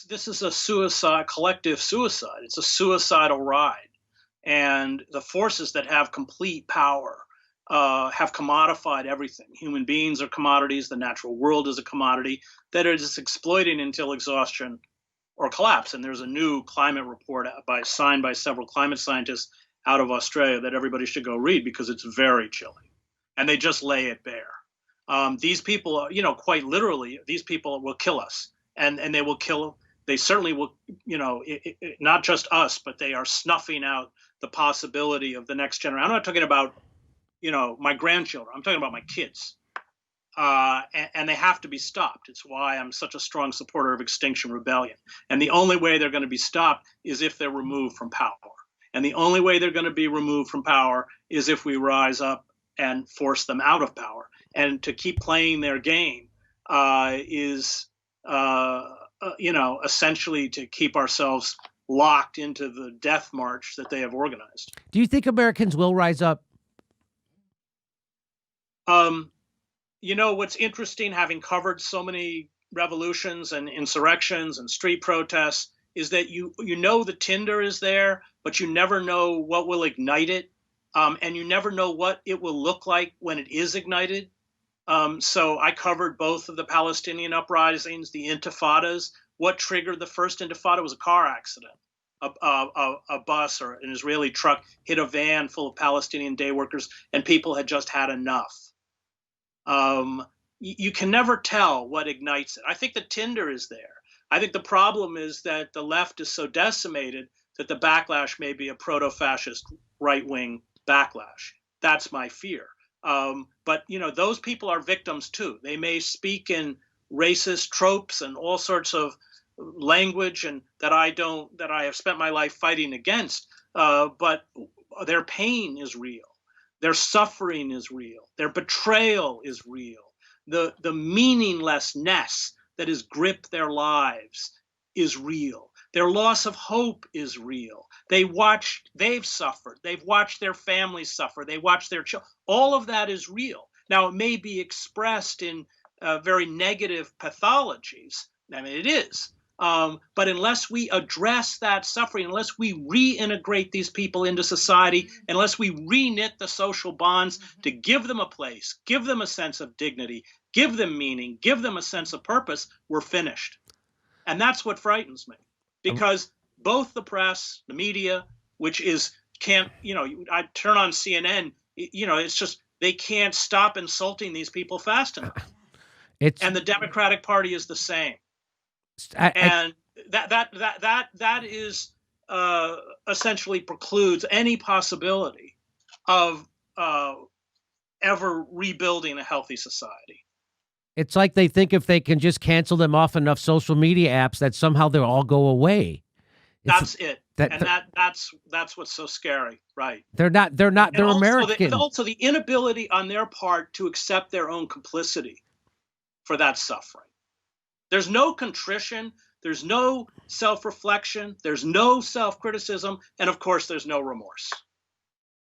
This is a suicide, collective suicide. It's a suicidal ride. And the forces that have complete power have commodified everything. Human beings are commodities. The natural world is a commodity that it is exploiting until exhaustion or collapse. And there's a new climate report signed by several climate scientists out of Australia that everybody should go read because it's very chilling. And they just lay it bare. These people, quite literally, these people will kill us, and they will kill. They certainly will, not just us, but they are snuffing out the possibility of the next generation. I'm not talking about, my grandchildren. I'm talking about my kids, and they have to be stopped. It's why I'm such a strong supporter of Extinction Rebellion. And the only way they're going to be stopped is if they're removed from power. And the only way they're going to be removed from power is if we rise up and force them out of power. And to keep playing their game is, essentially to keep ourselves locked into the death march that they have organized. Do you think Americans will rise up? What's interesting, having covered so many revolutions and insurrections and street protests, is that the tinder is there, but you never know what will ignite it. And you never know what it will look like when it is ignited. So I covered both of the Palestinian uprisings, the intifadas. What triggered the first intifada was a car accident. A bus or an Israeli truck hit a van full of Palestinian day workers, and people had just had enough. You can never tell what ignites it. I think the tinder is there. I think the problem is that the left is so decimated that the backlash may be a proto-fascist right-wing backlash. That's my fear. But those people are victims too. They may speak in racist tropes and all sorts of language and that I have spent my life fighting against. But their pain is real. Their suffering is real. Their betrayal is real. The meaninglessness that has gripped their lives is real. Their loss of hope is real. They've suffered. They've watched their families suffer. They watch their children. All of that is real. Now, it may be expressed in very negative pathologies. I mean, it is. But unless we address that suffering, unless we reintegrate these people into society, unless we reknit the social bonds to give them a place, give them a sense of dignity, give them meaning, give them a sense of purpose, we're finished. And that's what frightens me. Because both the press, the media, I turn on CNN, it's just, they can't stop insulting these people fast enough. And the Democratic Party is the same. And that is essentially precludes any possibility of ever rebuilding a healthy society. It's like they think if they can just cancel them off enough social media apps that somehow they'll all go away. That's it. That's what's so scary, right? They're American. Also the inability on their part to accept their own complicity for that suffering. There's no contrition, there's no self-reflection, there's no self-criticism, and of course there's no remorse.